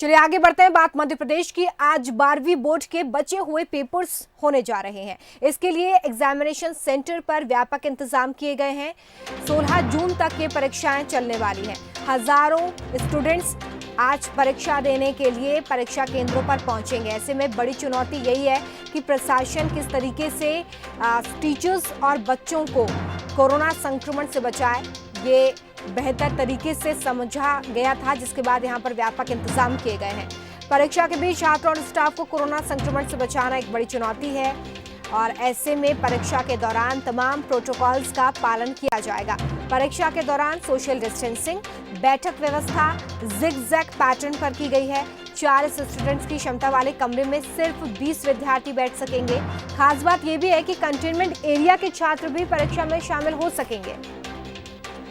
चलिए आगे बढ़ते हैं। बात मध्य प्रदेश की। आज 12वीं बोर्ड के बचे हुए पेपर्स होने जा रहे हैं। इसके लिए एग्जामिनेशन सेंटर पर व्यापक इंतजाम किए गए हैं। 16 जून तक ये परीक्षाएं चलने वाली हैं। हजारों स्टूडेंट्स आज परीक्षा देने के लिए परीक्षा केंद्रों पर पहुंचेंगे। ऐसे में बड़ी चुनौती यही है कि प्रशासन किस तरीके से टीचर्स और बच्चों को कोरोना संक्रमण से बचाए, ये बेहतर तरीके से समझा गया था, जिसके बाद यहां पर व्यापक इंतजाम किए गए हैं। परीक्षा के बीच छात्रों और स्टाफ को कोरोना संक्रमण से बचाना एक बड़ी चुनौती है और ऐसे में परीक्षा के दौरान तमाम प्रोटोकॉल्स का पालन किया जाएगा। परीक्षा के दौरान सोशल डिस्टेंसिंग, बैठक व्यवस्था जिग-जैग पैटर्न पर की गई है। 40 स्टूडेंट्स की क्षमता वाले कमरे में सिर्फ 20 विद्यार्थी बैठ सकेंगे। खास बात यह भी है कि कंटेनमेंट एरिया के छात्र भी परीक्षा में शामिल हो सकेंगे।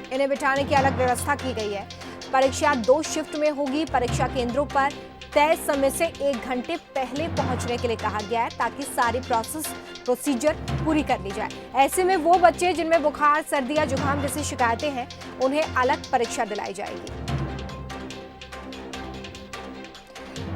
इन्हें बिठाने की अलग व्यवस्था की गई है। परीक्षा 2 शिफ्ट में होगी। परीक्षा केंद्रों पर तय समय से 1 घंटे पहले पहुंचने के लिए कहा गया है, ताकि सारी प्रोसीजर पूरी कर ली जाए। ऐसे में वो बच्चे जिनमें बुखार, सर्दी या जुकाम जैसी शिकायतें हैं, उन्हें अलग परीक्षा दिलाई जाएगी।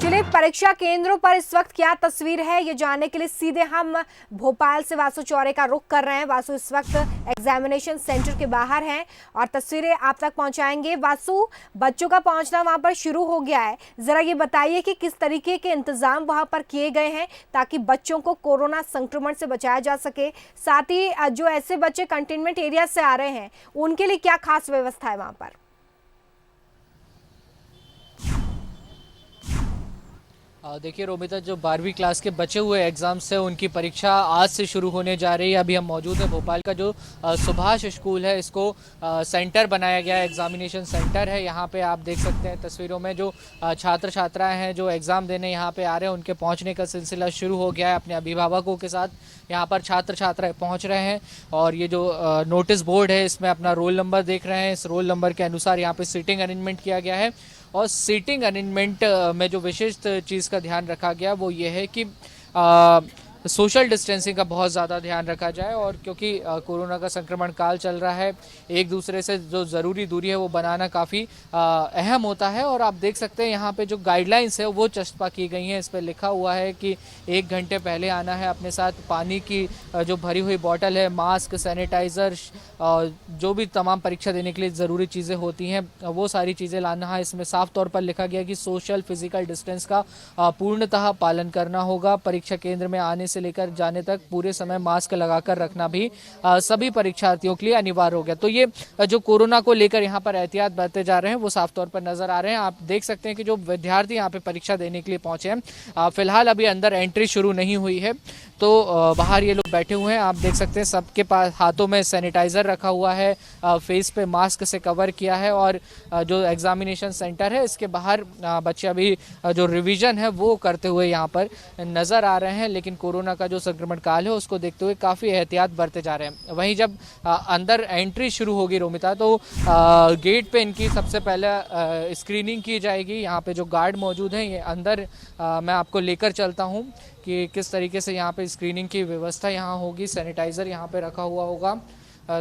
चलिए, परीक्षा केंद्रों पर इस वक्त क्या तस्वीर है, ये जानने के लिए सीधे हम भोपाल से वासु चौरे का रुख कर रहे हैं। वासु इस वक्त एग्जामिनेशन सेंटर के बाहर हैं और तस्वीरें आप तक पहुंचाएंगे। वासु, बच्चों का पहुंचना वहां पर शुरू हो गया है। जरा ये बताइए कि किस तरीके के इंतजाम वहां पर किए गए हैं ताकि बच्चों को कोरोना संक्रमण से बचाया जा सके। साथ ही जो ऐसे बच्चे कंटेनमेंट एरिया से आ रहे हैं, उनके लिए क्या खास व्यवस्था है वहां पर? देखिए रोमिता, जो 12वीं क्लास के बचे हुए एग्जाम्स है उनकी परीक्षा आज से शुरू होने जा रही है। अभी हम मौजूद हैं भोपाल का जो सुभाष स्कूल है, इसको सेंटर बनाया गया है, एग्जामिनेशन सेंटर है। यहाँ पे आप देख सकते हैं तस्वीरों में जो छात्र छात्राएं हैं जो एग्ज़ाम देने यहाँ पे आ रहे हैं, उनके पहुँचने का सिलसिला शुरू हो गया है। अपने अभिभावकों के साथ यहाँ पर छात्र छात्राएं पहुँच रहे हैं और ये जो नोटिस बोर्ड है इसमें अपना रोल नंबर देख रहे हैं। इस रोल नंबर के अनुसार यहाँ पे सीटिंग अरेंजमेंट किया गया है और सीटिंग अरेंजमेंट में जो विशेष चीज़ का ध्यान रखा गया वो ये है कि सोशल डिस्टेंसिंग का बहुत ज़्यादा ध्यान रखा जाए। और क्योंकि कोरोना का संक्रमण काल चल रहा है, एक दूसरे से जो ज़रूरी दूरी है वो बनाना काफ़ी अहम होता है। और आप देख सकते हैं यहाँ पे जो गाइडलाइंस है वो चस्पा की गई हैं। इस पर लिखा हुआ है कि 1 घंटे पहले आना है, अपने साथ पानी की जो भरी हुई बॉटल है, मास्क, सैनिटाइज़र, जो भी तमाम परीक्षा देने के लिए ज़रूरी चीज़ें होती हैं वो सारी चीज़ें लाना है। इसमें साफ तौर पर लिखा गया कि सोशल फिजिकल डिस्टेंस का पूर्णतः पालन करना होगा। परीक्षा केंद्र में आने से लेकर जाने तक पूरे समय मास्क लगाकर रखना भी सभी परीक्षार्थियों के लिए अनिवार्य हो गया। तो ये जो कोरोना को लेकर यहाँ पर एहतियात बरते जा रहे हैं वो साफ तौर पर नजर आ रहे हैं। आप देख सकते हैं कि जो विद्यार्थी यहाँ पे परीक्षा देने के लिए पहुंचे हैं, फिलहाल अभी अंदर एंट्री शुरू नहीं हुई है, तो बाहर ये लोग बैठे हुए हैं। आप देख सकते हैं सबके पास हाथों में सैनिटाइजर रखा हुआ है, फेस पे मास्क से कवर किया है। और जो एग्जामिनेशन सेंटर है इसके बाहर बच्चे अभी जो रिवीजन है वो करते हुए यहाँ पर नजर आ रहे हैं। लेकिन कोरोना का जो संक्रमण काल है उसको देखते हुए काफ़ी एहतियात बरते जा रहे हैं। वहीं जब अंदर एंट्री शुरू होगी रोमिता, तो गेट पे इनकी सबसे पहले स्क्रीनिंग की जाएगी। यहाँ पे जो गार्ड मौजूद हैं, ये अंदर मैं आपको लेकर चलता हूँ कि किस तरीके से यहाँ पे स्क्रीनिंग की व्यवस्था यहाँ होगी। सैनिटाइज़र यहाँ पे रखा हुआ होगा,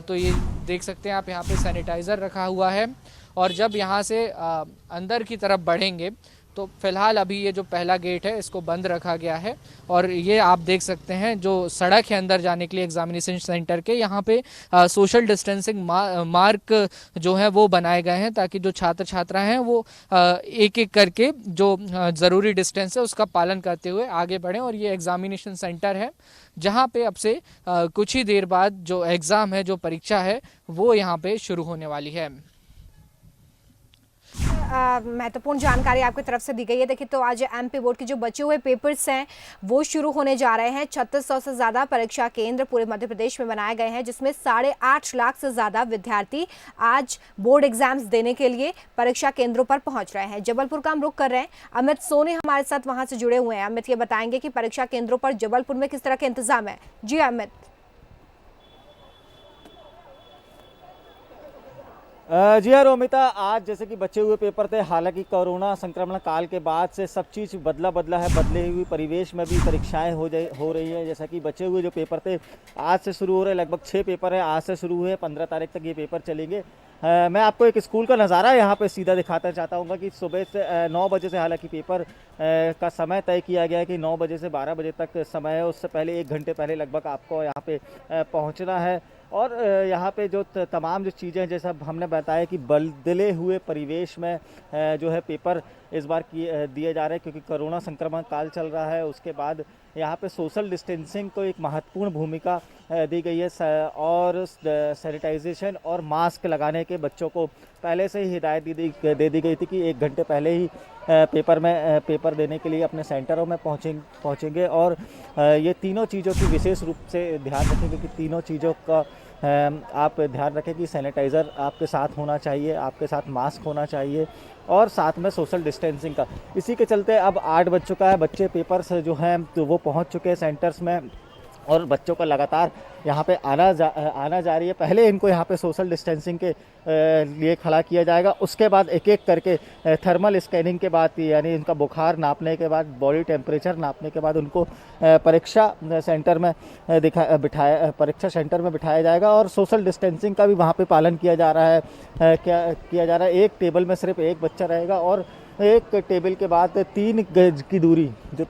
तो ये देख सकते हैं आप, यहाँ पे सैनिटाइज़र रखा हुआ है। और जब यहाँ से अंदर की तरफ बढ़ेंगे तो फिलहाल अभी ये जो पहला गेट है इसको बंद रखा गया है। और ये आप देख सकते हैं जो सड़क है अंदर जाने के लिए एग्जामिनेशन सेंटर के, यहाँ पे सोशल डिस्टेंसिंग मार्क जो है वो बनाए गए हैं, ताकि जो छात्र छात्रा हैं वो एक एक करके जो ज़रूरी डिस्टेंस है उसका पालन करते हुए आगे बढ़ें। और ये एग्जामिनेशन सेंटर है जहाँ पे अब से कुछ ही देर बाद जो एग्ज़ाम है, जो परीक्षा है, वो यहाँ पे शुरू होने वाली है। महत्वपूर्ण जानकारी आपकी तरफ से दी गई है। देखिए, तो आज एमपी बोर्ड के जो बचे हुए पेपर्स हैं वो शुरू होने जा रहे हैं। 3600 से ज़्यादा परीक्षा केंद्र पूरे मध्य प्रदेश में बनाए गए हैं, जिसमें 8.5 लाख से ज़्यादा विद्यार्थी आज बोर्ड एग्जाम्स देने के लिए परीक्षा केंद्रों पर पहुंच रहे हैं। जबलपुर का हम रुख कर रहे हैं। अमित सोनी हमारे साथ वहां से जुड़े हुए हैं। अमित, ये बताएंगे कि परीक्षा केंद्रों पर जबलपुर में किस तरह के इंतजाम है? जी अमित। जी हाँ रोमिता, आज जैसे कि बचे हुए पेपर थे, हालांकि कोरोना संक्रमण काल के बाद से सब चीज़ बदला है। बदले हुए परिवेश में भी परीक्षाएं हो रही है। जैसा कि बचे हुए जो पेपर थे आज से शुरू हो रहे, लगभग 6 पेपर है आज से शुरू हुए, 15 तारीख तक ये पेपर चलेंगे। मैं आपको एक स्कूल का नज़ारा यहाँ पे सीधा दिखाना चाहता हूँ कि सुबह से 9 बजे से, हालांकि पेपर का समय तय किया गया है कि 9 बजे से 12 बजे तक समय है, उससे पहले 1 घंटे पहले लगभग आपको यहाँ पे पहुँचना है। और यहाँ पे जो तमाम जो चीज़ें, जैसा हमने बताया कि बदले हुए परिवेश में जो है पेपर इस बार दिए जा रहे हैं, क्योंकि कोरोना संक्रमण काल चल रहा है। उसके बाद यहाँ पे सोशल डिस्टेंसिंग को एक महत्वपूर्ण भूमिका दी गई है और सैनिटाइजेशन और मास्क लगाने के बच्चों को पहले से ही हिदायत दे दी गई थी कि 1 घंटे पहले ही पेपर देने के लिए अपने सेंटरों में पहुँचेंगे। और ये तीनों चीज़ों की विशेष रूप से ध्यान रखेंगे कि तीनों चीज़ों का आप ध्यान रखें कि सैनिटाइज़र आपके साथ होना चाहिए, आपके साथ मास्क होना चाहिए और साथ में सोशल डिस्टेंसिंग का। इसी के चलते अब 8 बज चुका है, बच्चे पेपर से जो हैं तो वो पहुंच चुके हैं सेंटर्स में और बच्चों का लगातार यहाँ पे आना जारी है। पहले इनको यहाँ पे सोशल डिस्टेंसिंग के लिए खड़ा किया जाएगा, उसके बाद एक एक करके थर्मल स्कैनिंग के बाद, यानी इनका बुखार नापने के बाद, बॉडी टेम्परेचर नापने के बाद उनको परीक्षा सेंटर में बिठाया जाएगा और सोशल डिस्टेंसिंग का भी वहाँ पे पालन किया जा रहा है। एक टेबल में सिर्फ एक बच्चा रहेगा और एक टेबल के बाद 3 गज की दूरी, जो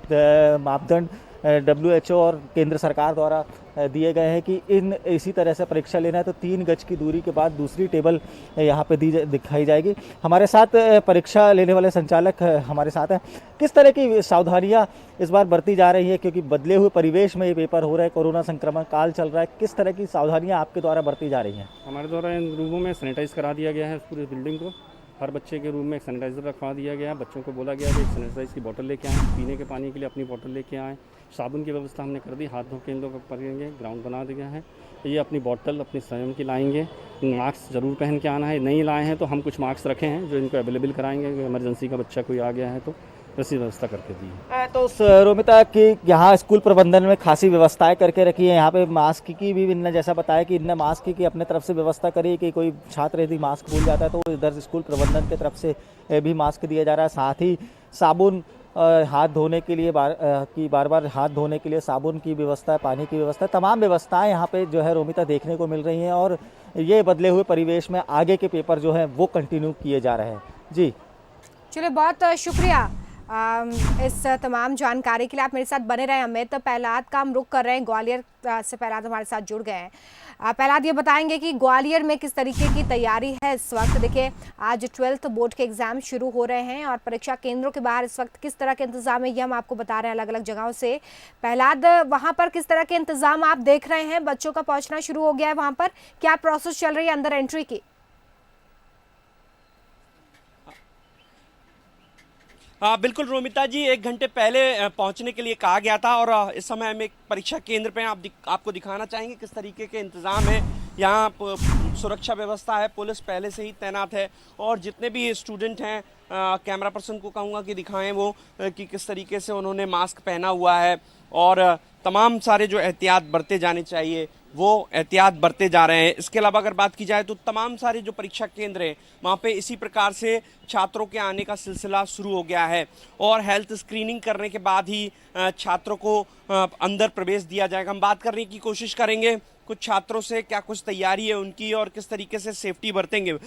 मापदंड WHO और केंद्र सरकार द्वारा दिए गए हैं कि इसी तरह से परीक्षा लेना है तो 3 गज की दूरी के बाद दूसरी टेबल यहाँ पे दिखाई जाएगी। हमारे साथ परीक्षा लेने वाले संचालक हमारे साथ हैं। किस तरह की सावधानियाँ इस बार बरती जा रही है, क्योंकि बदले हुए परिवेश में ये पेपर हो रहा है, कोरोना संक्रमण काल चल रहा है, किस तरह की सावधानियाँ आपके द्वारा बरती जा रही हैं? हमारे द्वारा इन रूमों में सैनिटाइज करा दिया गया है पूरी बिल्डिंग को। हर बच्चे के रूम में एक सैनिटाइज़र रखवा दिया गया है। बच्चों को बोला गया कि एक सैनिटाइज की बोतल लेके आएँ, पीने के पानी के लिए अपनी बोतल लेके आएँ। साबुन की व्यवस्था हमने कर दी, हाथ धो के इन लोग करेंगे, ग्राउंड बना दिया है। ये अपनी बोतल अपनी स्वयं की लाएंगे, मास्क ज़रूर पहन के आना है। नहीं लाए हैं तो हम कुछ मास्क रखे हैं जो इनको अवेलेबल कराएंगे, इमरजेंसी का बच्चा कोई आ गया है तो वैसी व्यवस्था करके दी है। तो रोमिता की यहाँ स्कूल प्रबंधन में खासी व्यवस्थाएं करके रखी है। यहाँ पे मास्क की भी इनने जैसा बताया कि इनने मास्क की अपने तरफ से व्यवस्था करी कि कोई छात्र यदि मास्क भूल जाता है तो इधर स्कूल प्रबंधन की तरफ से भी मास्क दिया जा रहा है। साथ ही साबुन हाथ धोने के लिए बार बार हाथ धोने के लिए साबुन की व्यवस्था है, पानी की व्यवस्था, तमाम व्यवस्थाएं यहाँ पे जो है रोमिता देखने को मिल रही हैं और ये बदले हुए परिवेश में आगे के पेपर जो हैं वो कंटिन्यू किए जा रहे हैं। जी चलिए, बहुत शुक्रिया इस तमाम जानकारी के लिए। आप मेरे साथ बने रहे। अमित प्रहलाद का हम रुख कर रहे हैं, ग्वालियर से प्रहलाद हमारे साथ जुड़ गए हैं। प्रहलाद ये बताएंगे कि ग्वालियर में किस तरीके की तैयारी है इस वक्त। देखिए, आज 12th बोर्ड के एग्जाम शुरू हो रहे हैं और परीक्षा केंद्रों के बाहर इस वक्त किस तरह के इंतजाम है ये हम आपको बता रहे हैं अलग अलग जगहों से। प्रहलाद, वहां पर किस तरह के इंतजाम आप देख रहे हैं? बच्चों का पहुंचना शुरू हो गया है वहां पर, क्या प्रोसेस चल रही है अंदर एंट्री की? बिल्कुल रोमिता जी, 1 घंटे पहले पहुंचने के लिए कहा गया था और इस समय हम एक परीक्षा केंद्र पे आपको दिखाना चाहेंगे किस तरीके के इंतज़ाम है। यहाँ सुरक्षा व्यवस्था है, पुलिस पहले से ही तैनात है और जितने भी स्टूडेंट हैं, कैमरा पर्सन को कहूँगा कि दिखाएं वो कि किस तरीके से उन्होंने मास्क पहना हुआ है और तमाम सारे जो एहतियात बरते जाने चाहिए वो एहतियात बरते जा रहे हैं। इसके अलावा अगर बात की जाए तो तमाम सारे जो परीक्षा केंद्र हैं वहाँ पे इसी प्रकार से छात्रों के आने का सिलसिला शुरू हो गया है और हेल्थ स्क्रीनिंग करने के बाद ही छात्रों को अंदर प्रवेश दिया जाएगा। हम बात करने की कोशिश करेंगे कुछ छात्रों से, क्या कुछ तैयारी है उनकी और किस तरीके से सेफ्टी बरतेंगे।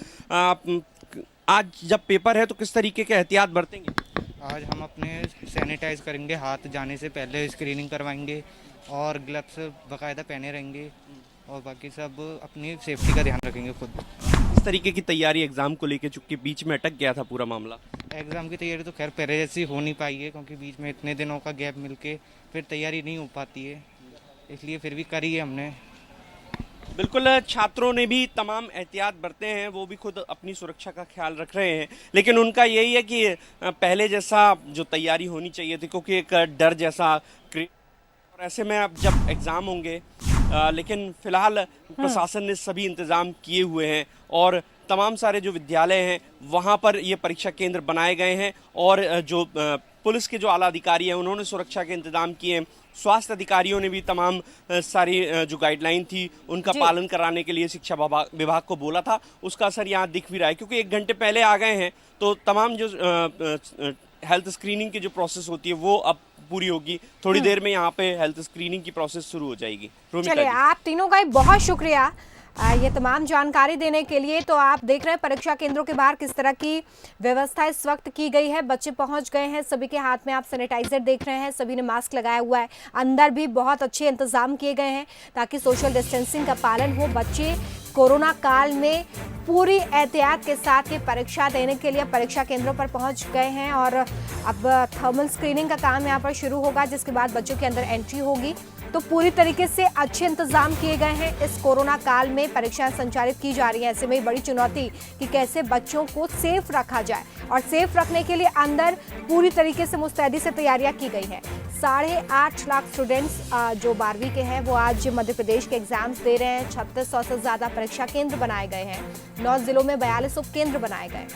आज जब पेपर है तो किस तरीके के एहतियात बरतेंगे? आज हम अपने सैनिटाइज करेंगे, हाथ जाने से पहले स्क्रीनिंग करवाएंगे और ग्लव्स बाकायदा पहने रहेंगे और बाकी सब अपनी सेफ्टी का ध्यान रखेंगे खुद। किस तरीके की तैयारी एग्ज़ाम को लेकर, चूँकि बीच में अटक गया था पूरा मामला? एग्ज़ाम की तैयारी तो खैर पहले जैसी हो नहीं पाई है क्योंकि बीच में इतने दिनों का गैप मिलके फिर तैयारी नहीं हो पाती है, इसलिए फिर भी करी है हमने। बिल्कुल, छात्रों ने भी तमाम एहतियात बरते हैं, वो भी खुद अपनी सुरक्षा का ख्याल रख रहे हैं, लेकिन उनका यही है कि पहले जैसा जो तैयारी होनी चाहिए थी, क्योंकि एक डर जैसा और ऐसे में अब जब एग्ज़ाम होंगे लेकिन फ़िलहाल प्रशासन ने सभी इंतज़ाम किए हुए हैं और तमाम सारे जो विद्यालय हैं वहाँ पर ये परीक्षा केंद्र बनाए गए हैं और जो पुलिस के जो आला अधिकारी हैं उन्होंने सुरक्षा के इंतज़ाम किए हैं। स्वास्थ्य अधिकारियों ने भी तमाम सारी जो गाइडलाइन थी उनका पालन कराने के लिए शिक्षा विभाग को बोला था, उसका असर यहाँ दिख भी रहा है क्योंकि 1 घंटे पहले आ गए हैं तो तमाम जो हेल्थ स्क्रीनिंग की जो प्रोसेस होती है वो अब पूरी होगी। थोड़ी देर में यहाँ पे हेल्थ स्क्रीनिंग की प्रोसेस शुरू हो जाएगी। चलिए, आप तीनों का बहुत शुक्रिया। ये तमाम जानकारी देने के लिए तो आप देख रहे हैं परीक्षा केंद्रों के बाहर किस तरह की व्यवस्था इस वक्त की गई है। बच्चे पहुंच गए हैं, सभी के हाथ में आप सैनिटाइजर देख रहे हैं, सभी ने मास्क लगाया हुआ है। अंदर भी बहुत अच्छे इंतजाम किए गए हैं ताकि सोशल डिस्टेंसिंग का पालन हो। बच्चे कोरोना काल में पूरी एहतियात के साथ ये परीक्षा देने के लिए परीक्षा केंद्रों पर पहुंच गए हैं और अब थर्मल स्क्रीनिंग का काम यहां पर शुरू होगा, जिसके बाद बच्चों के अंदर एंट्री होगी। तो पूरी तरीके से अच्छे इंतजाम किए गए हैं। इस कोरोना काल में परीक्षाएं संचालित की जा रही हैं, ऐसे में बड़ी चुनौती कि कैसे बच्चों को सेफ रखा जाए और सेफ रखने के लिए अंदर पूरी तरीके से मुस्तैदी से तैयारियां की गई हैं। 8.5 लाख स्टूडेंट्स जो 12वीं के हैं वो आज मध्य प्रदेश के एग्जाम्स दे रहे हैं। 3600 से ज्यादा परीक्षा केंद्र बनाए गए हैं। 9 जिलों में 42 उपकेंद्र बनाए गए।